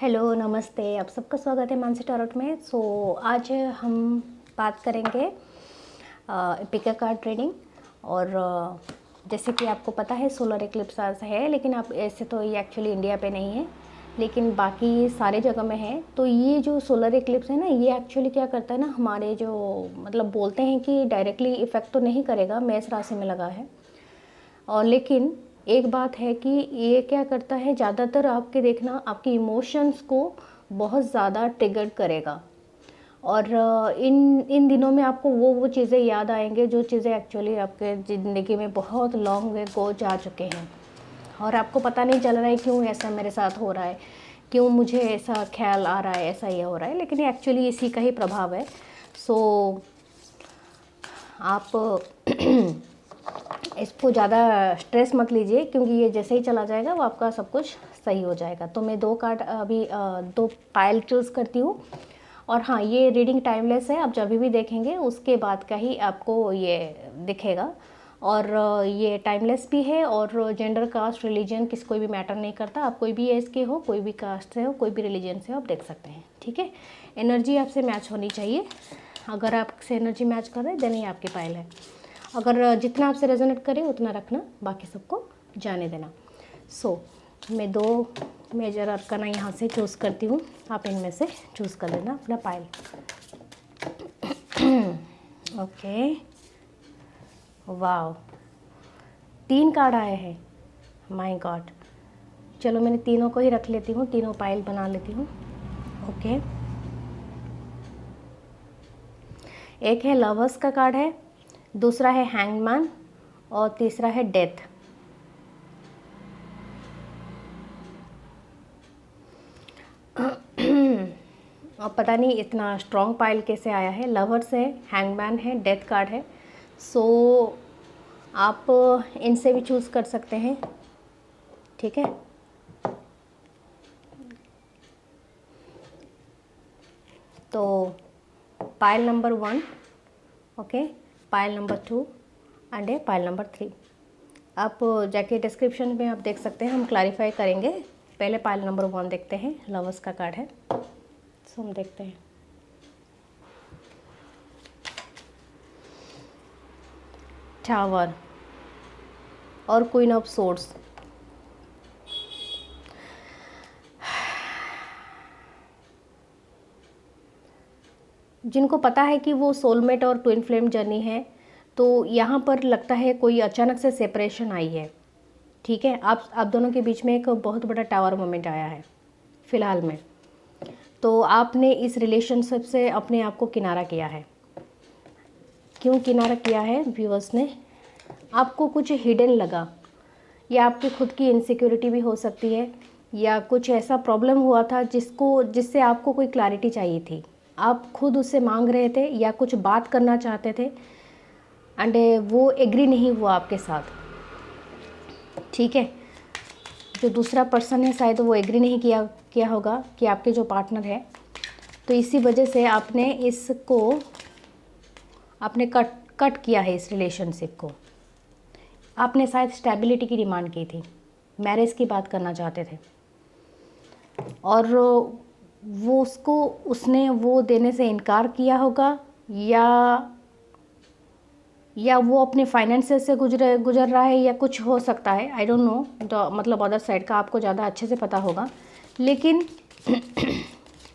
Hello, नमस्ते। आप सबका स्वागत है मानसी टैरोट में। आज हम बात करेंगे पिका कार्ड ट्रेडिंग। और जैसे कि आपको पता है सोलर इक्लिप्स आज है, लेकिन आप ऐसे तो ये एक्चुअली इंडिया पे नहीं है, लेकिन बाकी सारे जगह में है। तो ये जो सोलर इक्लिप्स है ना, ये एक्चुअली क्या करता है ना, हमारे जो मतलब बोलते हैं कि डायरेक्टली इफ़ेक्ट तो नहीं करेगा, मेष राशि में लगा है। और लेकिन एक बात है कि ये क्या करता है, ज़्यादातर आपके देखना आपके इमोशंस को बहुत ज़्यादा ट्रिगर करेगा। और इन इन दिनों में आपको वो चीज़ें याद आएंगे जो चीज़ें एक्चुअली आपके ज़िंदगी में बहुत लॉन्ग वे गो जा चुके हैं, और आपको पता नहीं चल रहा है क्यों ऐसा मेरे साथ हो रहा है, क्यों मुझे ऐसा ख्याल आ रहा है, ऐसा ये हो रहा है। लेकिन ये एक्चुअली इसी का ही प्रभाव है। सो आप इसको ज़्यादा स्ट्रेस मत लीजिए, क्योंकि ये जैसे ही चला जाएगा वो आपका सब कुछ सही हो जाएगा। तो मैं 2 कार्ड अभी 2 पाइल चूज़ करती हूँ। और हाँ, ये रीडिंग टाइमलेस है, आप जब भी देखेंगे उसके बाद का ही आपको ये दिखेगा। और ये टाइमलेस भी है, और जेंडर, कास्ट, रिलीजन किस कोई भी मैटर नहीं करता। आप कोई भी एज के हो, कोई भी कास्ट से हो, कोई भी रिलीजन से हो, आप देख सकते हैं। ठीक है, एनर्जी आपसे मैच होनी चाहिए। अगर आपसे एनर्जी मैच कर रहे हैं देन ही आपकी पाइल है। अगर जितना आपसे रेजोनेट करे उतना रखना, बाकी सबको जाने देना। मैं 2 मेजर अरकाना यहाँ से चूज़ करती हूँ, आप इनमें से चूज़ कर लेना अपना पाइल। ओके, वाव, 3 कार्ड आए हैं, माय गॉड। चलो मैंने तीनों को ही रख लेती हूँ, तीनों पाइल बना लेती हूँ। ओके, एक है लवर्स का कार्ड है, दूसरा है हैंगमैन, और तीसरा है डेथ। और पता नहीं इतना स्ट्रॉन्ग पाइल कैसे आया है। लवर्स है, हैंगमैन है, डेथ कार्ड है। सो आप इनसे भी चूज़ कर सकते हैं। ठीक है, तो pile number 1, okay, pile number 2 and pile number 3। आप जाके डिस्क्रिप्शन में आप देख सकते हैं, हम क्लैरिफाई करेंगे। पहले पाइल नंबर 1 देखते हैं, लवर्स का कार्ड है। सो हम देखते हैं। टावर और क्वीन ऑफ सोर्ड्स। जिनको पता है कि वो सोलमेट और ट्विन फ्लेम जर्नी है, तो यहाँ पर लगता है कोई अचानक से सेपरेशन आई है। ठीक है, आप दोनों के बीच में एक बहुत बड़ा टावर मोमेंट आया है फ़िलहाल में। तो आपने इस रिलेशनशिप से अपने आप को किनारा किया है। क्यों किनारा किया है व्यूअर्स ने? आपको कुछ हिडन लगा, या आपकी खुद की इनसिक्योरिटी भी हो सकती है, या कुछ ऐसा प्रॉब्लम हुआ था जिससे आपको कोई क्लैरिटी चाहिए थी। आप खुद उससे मांग रहे थे या कुछ बात करना चाहते थे, एंड वो एग्री नहीं हुआ आपके साथ। ठीक है, जो दूसरा पर्सन है शायद वो एग्री नहीं किया होगा कि आपके जो पार्टनर है, तो इसी वजह से आपने कट किया है इस रिलेशनशिप को। आपने शायद स्टेबिलिटी की डिमांड की थी, मैरिज की बात करना चाहते थे, और उसने वो देने से इनकार किया होगा, या वो अपने फाइनेंसेस से गुजर रहा है, या कुछ हो सकता है, आई डोंट नो। तो मतलब अदर साइड का आपको ज़्यादा अच्छे से पता होगा। लेकिन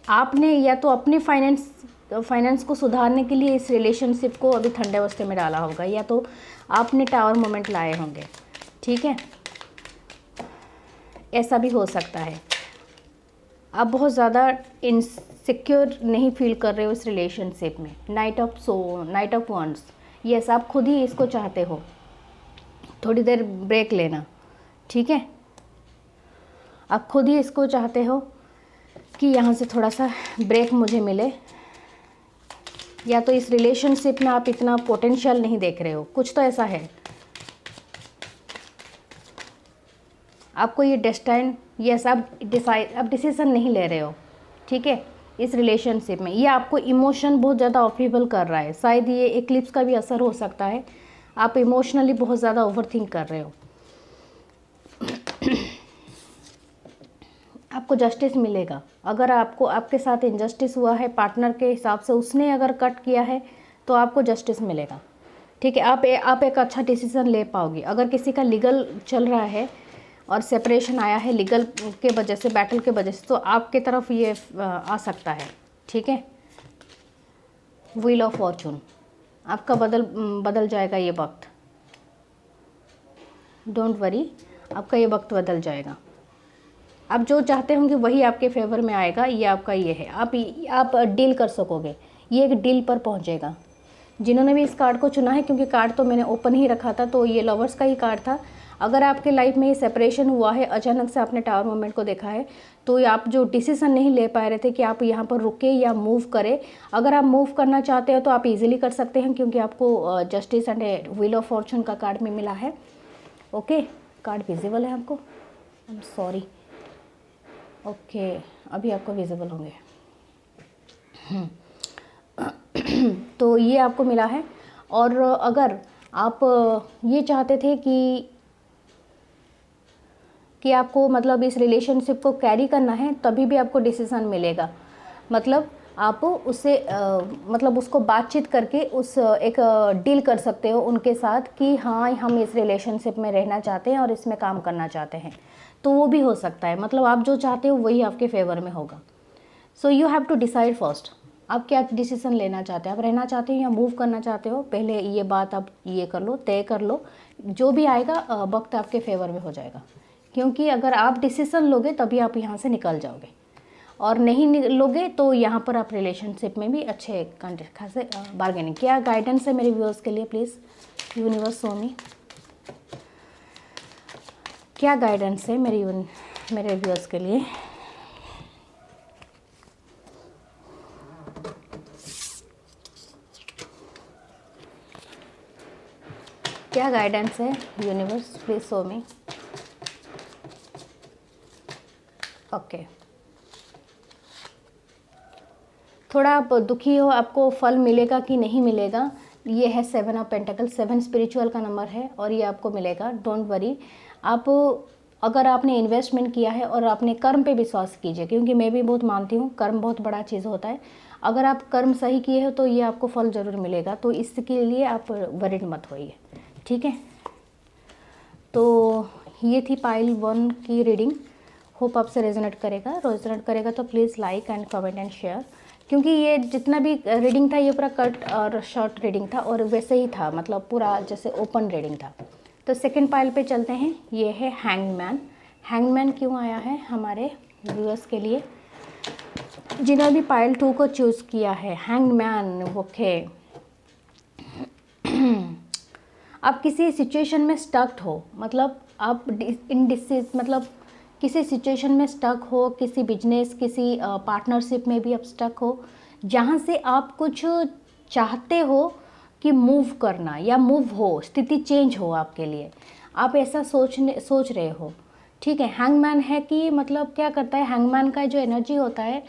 आपने या तो अपने फाइनेंस को सुधारने के लिए इस रिलेशनशिप को अभी ठंडे अवस्थे में डाला होगा, या तो आपने टावर मोमेंट लाए होंगे। ठीक है, ऐसा भी हो सकता है। आप बहुत ज़्यादा इनसिक्योर नहीं फील कर रहे हो इस रिलेशनशिप में। नाइट ऑफ वंड्स, यस, आप खुद ही इसको चाहते हो, थोड़ी देर ब्रेक लेना। ठीक है, आप खुद ही इसको चाहते हो कि यहाँ से थोड़ा सा ब्रेक मुझे मिले, या तो इस रिलेशनशिप में आप इतना पोटेंशियल नहीं देख रहे हो, कुछ तो ऐसा है। आपको ये डेस्टाइन, यस, आप डिसीजन नहीं ले रहे हो। ठीक है, इस रिलेशनशिप में ये आपको इमोशन बहुत ज़्यादा ऑफेबल कर रहा है। शायद ये इक्लिप्स का भी असर हो सकता है। आप इमोशनली बहुत ज़्यादा ओवरथिंक कर रहे हो। आप आपको जस्टिस मिलेगा। अगर आपको आपके साथ इनजस्टिस हुआ है पार्टनर के हिसाब से, उसने अगर कट किया है तो आपको जस्टिस मिलेगा। ठीक है, आप एक अच्छा डिसीज़न ले पाओगे। अगर किसी का लीगल चल रहा है और सेपरेशन आया है लीगल के वजह से, बैटल के वजह से, तो आपके तरफ ये आ सकता है। ठीक है, व्हील ऑफ फॉर्चून आपका बदल जाएगा ये वक्त। डोंट वरी, आपका ये वक्त बदल जाएगा। आप जो चाहते होंगे वही आपके फेवर में आएगा। ये आपका ये है, आप डील कर सकोगे, ये एक डील पर पहुंचेगा। जिन्होंने भी इस कार्ड को चुना है, क्योंकि कार्ड तो मैंने ओपन ही रखा था, तो ये लवर्स का ही कार्ड था। अगर आपके लाइफ में ये सेपरेशन हुआ है, अचानक से आपने टावर मोमेंट को देखा है, तो आप जो डिसीजन नहीं ले पा रहे थे कि आप यहाँ पर रुके या मूव करें, अगर आप मूव करना चाहते हो तो आप इजीली कर सकते हैं, क्योंकि आपको justice and wheel of Fortune का कार्ड में मिला है। ओके, कार्ड विजिबल है आपको? I am sorry. ओके, अभी आपको विजिबल होंगे। तो ये आपको मिला है। और अगर आप ये चाहते थे कि आपको मतलब इस रिलेशनशिप को कैरी करना है, तभी भी आपको डिसीज़न मिलेगा। मतलब आप उससे मतलब उसको बातचीत करके एक डील कर सकते हो उनके साथ कि हाँ, हम इस रिलेशनशिप में रहना चाहते हैं और इसमें काम करना चाहते हैं, तो वो भी हो सकता है। मतलब आप जो चाहते हो वही आपके फेवर में होगा। So you have to decide first, आप क्या डिसीज़न लेना चाहते हैं। आप रहना चाहते हो या मूव करना चाहते हो, पहले ये बात आप ये कर लो, तय कर लो। जो भी आएगा वक्त आपके फेवर में हो जाएगा, क्योंकि अगर आप डिसीज़न लोगे तभी आप यहाँ से निकल जाओगे, और नहीं लोगे तो यहाँ पर आप रिलेशनशिप में भी अच्छे खासे बार्गेनिंग। क्या गाइडेंस है मेरे व्यूअर्स के लिए? प्लीज़ यूनिवर्स शो मी, क्या गाइडेंस है मेरे व्यूअर्स के लिए? क्या गाइडेंस है universe? Please show me. Okay, थोड़ा आप दुखी हो, आपको फल मिलेगा कि नहीं मिलेगा, ये है 7 ऑफ पेंटिकल। 7 स्पिरिचुअल का नंबर है और ये आपको मिलेगा। डोंट वरी, आप अगर आपने इन्वेस्टमेंट किया है और आपने कर्म पे विश्वास कीजिए, क्योंकि मैं भी बहुत मानती हूँ कर्म बहुत बड़ा चीज़ होता है। अगर आप कर्म सही किए हो तो ये आपको फल ज़रूर मिलेगा, तो इसके लिए आप वरीड मत होइए। ठीक है, तो ये थी पाइल 1 की रीडिंग। होप आपसे रेजोनेट करेगा तो please like and comment and share, क्योंकि ये जितना भी रीडिंग था ये पूरा कट और शॉर्ट रीडिंग था, और वैसे ही था, मतलब पूरा जैसे ओपन रीडिंग था। तो सेकंड पाइल पे चलते हैं। ये है हैंगमैन। हैंगमैन क्यों आया है हमारे व्यूअर्स के लिए, जिन्होंने भी पाइल 2 को चूज़ किया है? हैंगमैन। ओके, आप किसी सिचुएशन में स्टक हो, मतलब आप मतलब किसी सिचुएशन में स्टक हो, किसी बिजनेस, किसी पार्टनरशिप में भी आप स्टक हो, जहाँ से आप कुछ चाहते हो कि मूव करना या मूव हो, स्थिति चेंज हो आपके लिए, आप ऐसा सोच रहे हो। ठीक है, हैंगमैन है कि मतलब क्या करता है, हैंगमैन का जो एनर्जी होता है,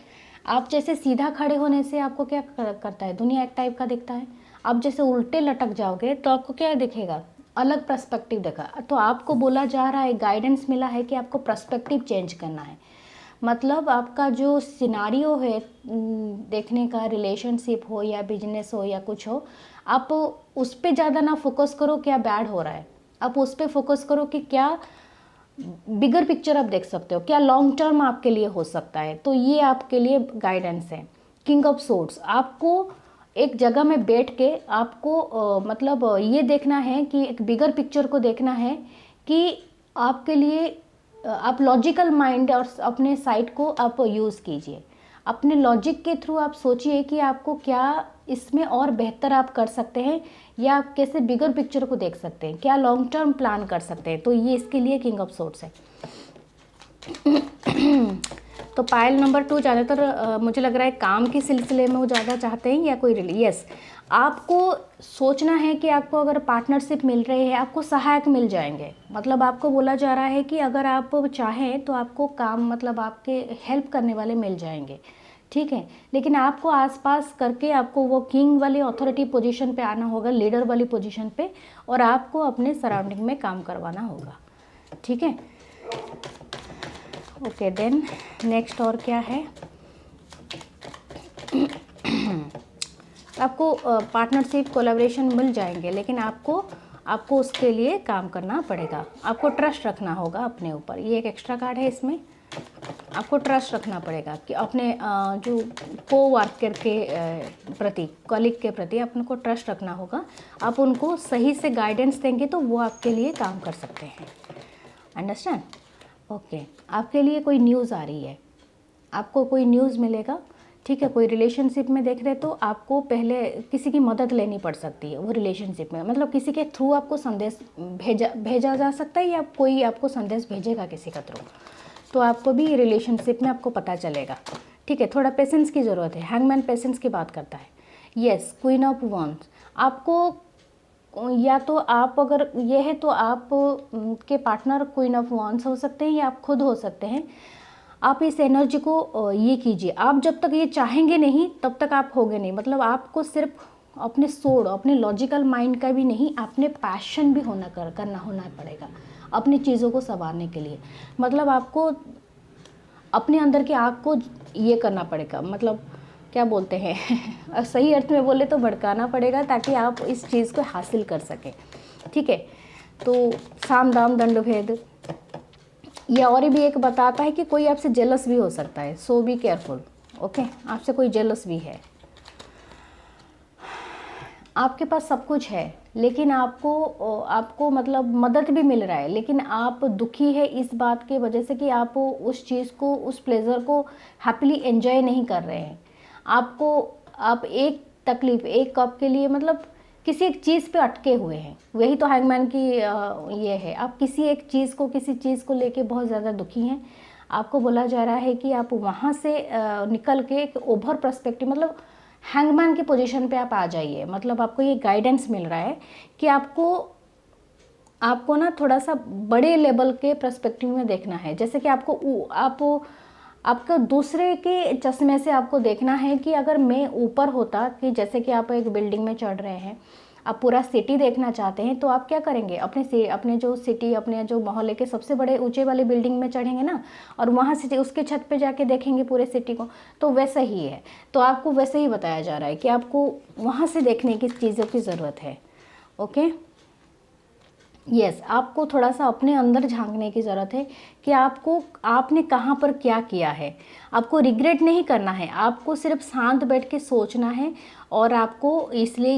आप जैसे सीधा खड़े होने से आपको क्या करता है, दुनिया एक टाइप का दिखता है। आप जैसे उल्टे लटक जाओगे तो आपको क्या दिखेगा, अलग पर्सपेक्टिव देखा। तो आपको बोला जा रहा है, गाइडेंस मिला है कि आपको पर्सपेक्टिव चेंज करना है। मतलब आपका जो सिनारियो है देखने का, रिलेशनशिप हो या बिजनेस हो या कुछ हो, आप उस पर ज़्यादा ना फोकस करो क्या बैड हो रहा है, आप उस पर फोकस करो कि क्या बिगर पिक्चर आप देख सकते हो, क्या लॉन्ग टर्म आपके लिए हो सकता है। तो ये आपके लिए गाइडेंस है। किंग ऑफ सोर्ड्स, आपको एक जगह में बैठ के आपको मतलब ये देखना है कि एक बिगर पिक्चर को देखना है कि आपके लिए आप लॉजिकल माइंड और अपने साइड को आप यूज़ कीजिए। अपने लॉजिक के थ्रू आप सोचिए कि आपको क्या इसमें और बेहतर आप कर सकते हैं, या आप कैसे बिगर पिक्चर को देख सकते हैं, क्या लॉन्ग टर्म प्लान कर सकते हैं। तो ये इसके लिए किंग ऑफ सोर्ड्स है। तो पायल नंबर 2 ज़्यादातर मुझे लग रहा है काम के सिलसिले में वो ज़्यादा चाहते हैं, या कोई यस, आपको सोचना है कि आपको अगर पार्टनरशिप मिल रही है, आपको सहायक मिल जाएंगे। मतलब आपको बोला जा रहा है कि अगर आप चाहें तो आपको काम, मतलब आपके हेल्प करने वाले मिल जाएंगे। ठीक है, लेकिन आपको आसपास करके आपको वो किंग वाली अथॉरिटी पोजीशन पे आना होगा, लीडर वाली पोजीशन पे, और आपको अपने सराउंडिंग में काम करवाना होगा। ठीक है, ओके देन नेक्स्ट और क्या है, आपको पार्टनरशिप कोलैबोरेशन मिल जाएंगे, लेकिन आपको उसके लिए काम करना पड़ेगा, आपको ट्रस्ट रखना होगा अपने ऊपर। ये एक एक्स्ट्रा कार्ड है, इसमें आपको ट्रस्ट रखना पड़ेगा कि अपने जो को वर्कर के प्रति, कलीग के प्रति अपने को ट्रस्ट रखना होगा। आप उनको सही से गाइडेंस देंगे तो वो आपके लिए काम कर सकते हैं। अंडरस्टैंड? ओके, आपके लिए कोई न्यूज़ आ रही है, आपको कोई न्यूज़ मिलेगा, ठीक है। कोई रिलेशनशिप में देख रहे तो आपको पहले किसी की मदद लेनी पड़ सकती है वो रिलेशनशिप में, मतलब किसी के थ्रू आपको संदेश भेजा जा सकता है, या कोई आपको संदेश भेजेगा किसी का थ्रू, तो आपको भी रिलेशनशिप में आपको पता चलेगा, ठीक है। थोड़ा पेशेंस की ज़रूरत है, हैंगमैन पेशेंस की बात करता है। यस, क्वीन ऑफ वॉन्ड्स, आपको या तो आप अगर ये है तो आप के पार्टनर क्वीन ऑफ वॉन्ड्स हो सकते हैं या आप खुद हो सकते हैं। आप इस एनर्जी को ये कीजिए, आप जब तक ये चाहेंगे नहीं तब तक आप होगे नहीं, मतलब आपको सिर्फ अपने सोल, अपने लॉजिकल माइंड का भी नहीं, अपने पैशन भी करना होना पड़ेगा अपनी चीज़ों को संवारने के लिए। मतलब आपको अपने अंदर की आग को ये करना पड़ेगा, मतलब क्या बोलते हैं सही अर्थ में बोले तो भड़काना पड़ेगा, ताकि आप इस चीज़ को हासिल कर सकें, ठीक है। तो साम दाम दंड भेद, ये और भी एक बताता है कि कोई आपसे जेलस भी हो सकता है, सो बी केयरफुल। ओके, आपसे कोई जेलस भी है। आपके पास सब कुछ है, लेकिन आपको मतलब मदद भी मिल रहा है, लेकिन आप दुखी है इस बात के वजह से कि आप उस चीज़ को, उस प्लेजर को हैप्पीली एंजॉय नहीं कर रहे हैं। आप एक तकलीफ, एक कप के लिए मतलब किसी एक चीज़ पे अटके हुए हैं। वही तो हैंगमैन की ये है, आप किसी एक चीज़ को, किसी चीज़ को लेके बहुत ज़्यादा दुखी हैं। आपको बोला जा रहा है कि आप वहाँ से निकल के एक ओवर पर्सपेक्टिव, मतलब हैंगमैन की पोजीशन पे आप आ जाइए। मतलब आपको ये गाइडेंस मिल रहा है कि आपको ना थोड़ा सा बड़े लेवल के पर्सपेक्टिव में देखना है। जैसे कि आपको दूसरे के चश्मे से आपको देखना है कि अगर मैं ऊपर होता, कि जैसे कि आप एक बिल्डिंग में चढ़ रहे हैं, आप पूरा सिटी देखना चाहते हैं, तो आप क्या करेंगे, अपने जो सिटी, अपने जो मोहल्ले के सबसे बड़े ऊंचे वाले बिल्डिंग में चढ़ेंगे ना, और वहाँ से उसके छत पे जाके देखेंगे पूरे सिटी को। तो वैसा ही है, तो आपको वैसे ही बताया जा रहा है कि आपको वहाँ से देखने की चीज़ों की ज़रूरत है। ओके, यस, आपको थोड़ा सा अपने अंदर झांकने की ज़रूरत है कि आपने कहाँ पर क्या किया है। आपको रिग्रेट नहीं करना है, आपको सिर्फ शांत बैठ के सोचना है। और आपको इसलिए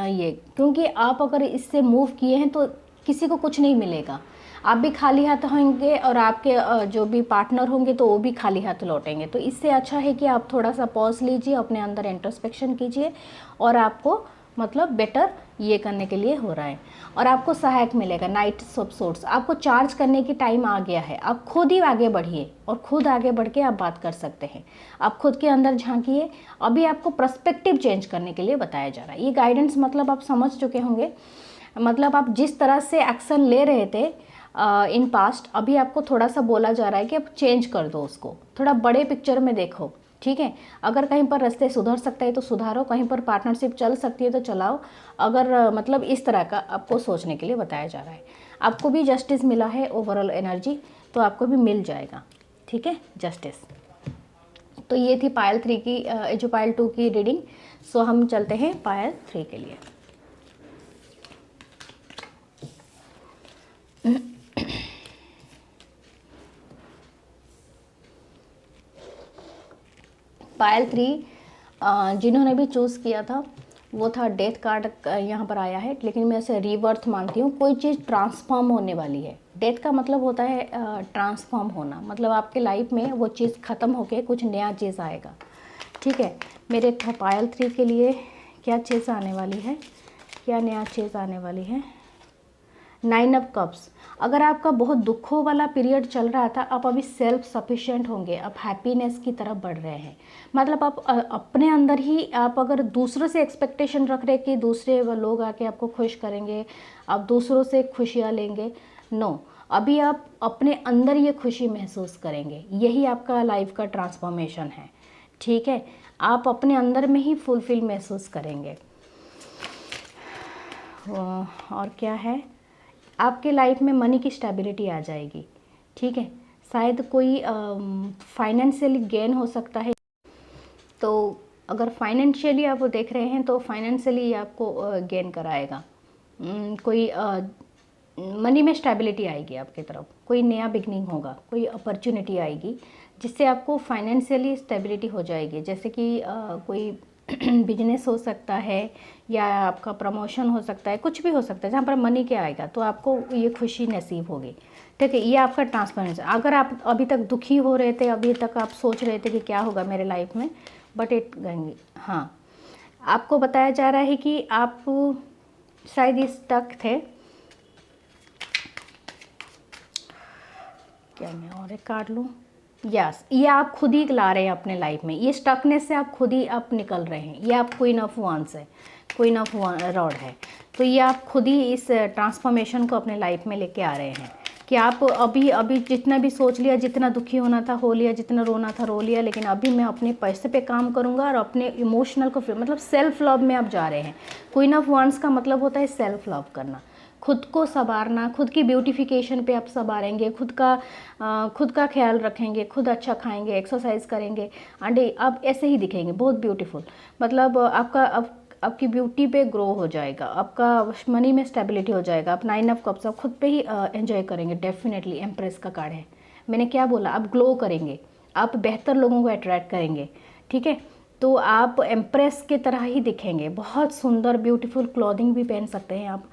ये, क्योंकि आप अगर इससे मूव किए हैं तो किसी को कुछ नहीं मिलेगा, आप भी खाली हाथ होंगे और आपके जो भी पार्टनर होंगे तो वो भी खाली हाथ लौटेंगे। तो इससे अच्छा है कि आप थोड़ा सा पॉज लीजिए, अपने अंदर इंट्रोस्पेक्शन कीजिए, और आपको मतलब बेटर ये करने के लिए हो रहा है। और आपको सहायक मिलेगा, नाइट ऑफ सोर्ट्स, आपको चार्ज करने की टाइम आ गया है। आप खुद ही आगे बढ़िए, और खुद आगे बढ़ के आप बात कर सकते हैं। आप खुद के अंदर झांकिए। अभी आपको पर्सपेक्टिव चेंज करने के लिए बताया जा रहा है। ये गाइडेंस मतलब आप समझ चुके होंगे, मतलब आप जिस तरह से एक्शन ले रहे थे इन पास्ट, अभी आपको थोड़ा सा बोला जा रहा है कि आप चेंज कर दो उसको, थोड़ा बड़े पिक्चर में देखो, ठीक है। अगर कहीं पर रास्ते सुधर सकते हैं तो सुधारो, कहीं पर पार्टनरशिप चल सकती है तो चलाओ। अगर मतलब इस तरह का आपको सोचने के लिए बताया जा रहा है। आपको भी जस्टिस मिला है, ओवरऑल एनर्जी, तो आपको भी मिल जाएगा, ठीक है, जस्टिस। तो ये थी पायल 3 की, जो पायल 2 की रीडिंग। सो हम चलते हैं पायल 3 के लिए। पायल 3 जिन्होंने भी चूज़ किया था वो था डेथ कार्ड यहाँ पर आया है, लेकिन मैं इसे रीबर्थ मानती हूँ। कोई चीज़ ट्रांसफॉर्म होने वाली है। डेथ का मतलब होता है ट्रांसफॉर्म होना, मतलब आपके लाइफ में वो चीज़ ख़त्म होके कुछ नया चीज़ आएगा, ठीक है। मेरे पायल 3 के लिए क्या चीज़ आने वाली है, क्या नया चीज़ आने वाली है। 9 ऑफ कप्स, अगर आपका बहुत दुखों वाला पीरियड चल रहा था, आप अभी सेल्फ सफिशिएंट होंगे, आप हैप्पीनेस की तरफ बढ़ रहे हैं। मतलब आप अपने अंदर ही, आप अगर दूसरों से एक्सपेक्टेशन रख रहे कि दूसरे लोग आके आपको खुश करेंगे, आप दूसरों से खुशियाँ लेंगे, नो, अभी आप अपने अंदर ये खुशी महसूस करेंगे। यही आपका लाइफ का ट्रांसफॉर्मेशन है, ठीक है। आप अपने अंदर में ही फुलफिल महसूस करेंगे। और क्या है, आपके लाइफ में मनी की स्टेबिलिटी आ जाएगी, ठीक है। शायद कोई फाइनेंशियली गेन हो सकता है। तो अगर फाइनेंशियली आप देख रहे हैं तो फाइनेंशियली आपको गेन कराएगा। कोई मनी में स्टेबिलिटी आएगी आपकी तरफ, कोई नया बिगनिंग होगा, कोई अपॉर्चुनिटी आएगी जिससे आपको फाइनेंशियली स्टेबिलिटी हो जाएगी। जैसे कि कोई बिजनेस हो सकता है या आपका प्रमोशन हो सकता है, कुछ भी हो सकता है जहाँ पर मनी क्या आएगा तो आपको ये खुशी नसीब होगी। ठीक है, ये आपका ट्रांसफॉर्मेशन। अगर आप अभी तक दुखी हो रहे थे, अभी तक आप सोच रहे थे कि क्या होगा मेरे लाइफ में, बट इट गएंगे। हाँ, आपको बताया जा रहा है कि आप शायद इस स्टक थे। क्या मैं और एक कार्ड लूँ? यस, ये आप खुद ही ला रहे हैं अपने लाइफ में, ये स्टकनेस से आप खुद ही आप निकल रहे हैं। ये आप क्वीन ऑफ वांड्स है, क्वीन ऑफ रॉड है, तो ये आप खुद ही इस ट्रांसफॉर्मेशन को अपने लाइफ में लेके आ रहे हैं कि आप अभी जितना भी सोच लिया, जितना दुखी होना था हो लिया, जितना रोना था रो लिया, लेकिन अभी मैं अपने पैसे पे काम करूंगा और अपने इमोशनल को मतलब सेल्फ लव में आप जा रहे हैं। क्वीन ऑफ वांड्स का मतलब होता है सेल्फ लव करना, खुद को संवारना, खुद की ब्यूटिफिकेशन पे आप संवारेंगे, खुद का ख्याल रखेंगे, खुद अच्छा खाएंगे, एक्सरसाइज करेंगे, एंड आप ऐसे ही दिखेंगे बहुत ब्यूटीफुल। मतलब आपकी ब्यूटी पे ग्रो हो जाएगा, आपका मनी में स्टेबिलिटी हो जाएगा, आप 9 ऑफ कप्स आप खुद पे ही एंजॉय करेंगे डेफिनेटली। एम्प्रेस का कार्ड है, मैंने क्या बोला, आप ग्लो करेंगे, आप बेहतर लोगों को अट्रैक्ट करेंगे। ठीक है, तो आप एम्प्रेस की तरह ही दिखेंगे, बहुत सुंदर ब्यूटीफुल क्लॉथिंग भी पहन सकते हैं आप,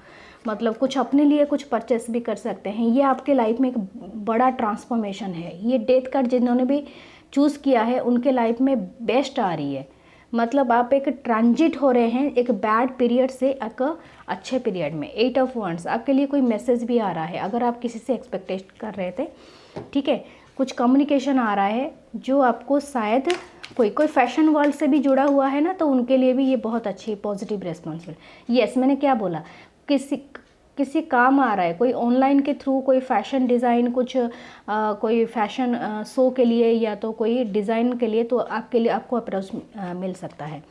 मतलब कुछ अपने लिए कुछ परचेस भी कर सकते हैं। ये आपके लाइफ में एक बड़ा ट्रांसफॉर्मेशन है। ये डेथ कार्ड जिन्होंने भी चूज़ किया है उनके लाइफ में बेस्ट आ रही है। मतलब आप एक ट्रांजिट हो रहे हैं एक बैड पीरियड से एक अच्छे पीरियड में। 8 ऑफ वांड्स, आपके लिए कोई मैसेज भी आ रहा है अगर आप किसी से एक्सपेक्टेशन कर रहे थे। ठीक है, कुछ कम्युनिकेशन आ रहा है जो आपको शायद कोई फैशन वर्ल्ड से भी जुड़ा हुआ है ना, तो उनके लिए भी ये बहुत अच्छी पॉजिटिव रेस्पॉन्सिबिलिटी। यस, मैंने क्या बोला, किसी काम आ रहा है, कोई ऑनलाइन के थ्रू कोई फैशन डिज़ाइन, कुछ कोई फैशन शो के लिए या तो कोई डिज़ाइन के लिए, तो आपके लिए आपको अप्रोच मिल सकता है।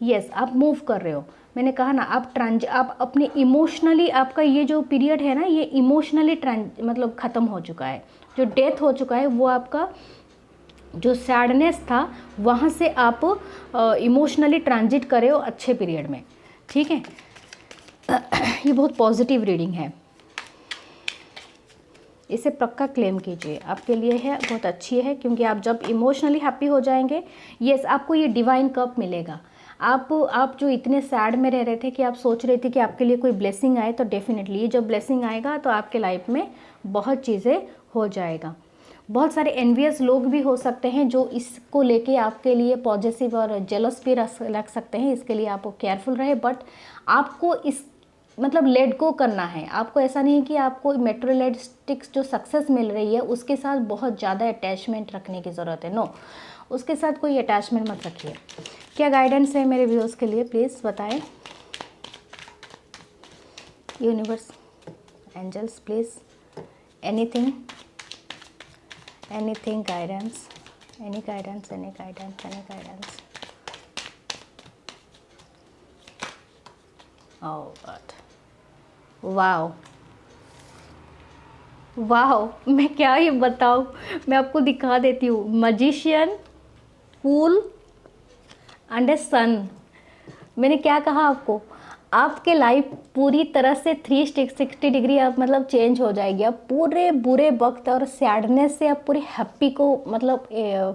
यस, आप मूव कर रहे हो, मैंने कहा ना, आप अपने इमोशनली, आपका ये जो पीरियड है ना, ये इमोशनली मतलब ख़त्म हो चुका है। जो डेथ हो चुका है वो आपका जो सैडनेस था वहाँ से आप इमोशनली ट्रांजिट करे हो अच्छे पीरियड में। ठीक है, ये बहुत पॉजिटिव रीडिंग है, इसे पक्का क्लेम कीजिए, आपके लिए है, बहुत अच्छी है। क्योंकि आप जब इमोशनली हैप्पी हो जाएंगे, यस, आपको ये डिवाइन कप मिलेगा। आप जो इतने सैड में रह रहे थे कि आप सोच रहे थे कि आपके लिए कोई ब्लेसिंग आए, तो डेफिनेटली ये जब ब्लेसिंग आएगा तो आपके लाइफ में बहुत चीज़ें हो जाएगा। बहुत सारे एनवियस लोग भी हो सकते हैं जो इसको लेके आपके लिए पॉजिटिव और जेलस भी रख सकते हैं, इसके लिए आपको केयरफुल रहे। बट आपको इस मतलब लेट गो करना है। आपको ऐसा नहीं कि आपको मेटेरियलिस्टिक जो सक्सेस मिल रही है उसके साथ बहुत ज़्यादा अटैचमेंट रखने की ज़रूरत है। नो, उसके साथ कोई अटैचमेंट मत रखिए। क्या गाइडेंस है मेरे व्यूअर्स के लिए, प्लीज़ बताएं। Universe, angels, please, anything guidance, any guidance, any guidance, any guidance. Oh God, wow wow, मैं क्या ये बताऊँ, मैं आपको दिखा देती हूँ। Magician, fool and a sun. मैंने क्या कहा आपको, आपके लाइफ पूरी तरह से 360 डिग्री आप मतलब चेंज हो जाएगी। आप पूरे बुरे वक्त और सैडनेस से आप पूरे हैप्पी को मतलब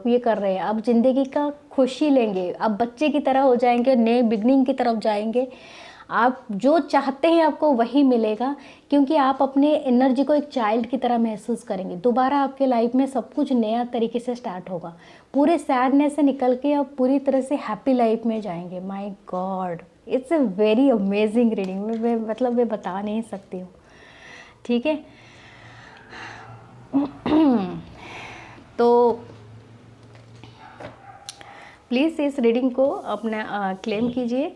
ये कर रहे हैं, आप ज़िंदगी का खुशी लेंगे, आप बच्चे की तरह हो जाएंगे, नए बिगनिंग की तरफ जाएंगे। आप जो चाहते हैं आपको वही मिलेगा, क्योंकि आप अपने एनर्जी को एक चाइल्ड की तरह महसूस करेंगे। दोबारा आपके लाइफ में सब कुछ नया तरीके से स्टार्ट होगा। पूरे सैडनेस से निकल के आप पूरी तरह से हैप्पी लाइफ में जाएंगे। My God, it's a very amazing reading. मैं बता नहीं सकती हूँ। ठीक है, तो प्लीज़ इस रीडिंग को अपना क्लेम कीजिए।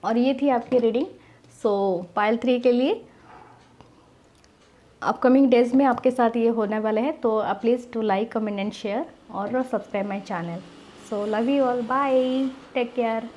और ये थी आपकी रीडिंग। सो पाइल 3 के लिए अपकमिंग डेज में आपके साथ ये होने वाले हैं। तो आप please to like, comment and share और subscribe my channel. So love you all, bye, take care.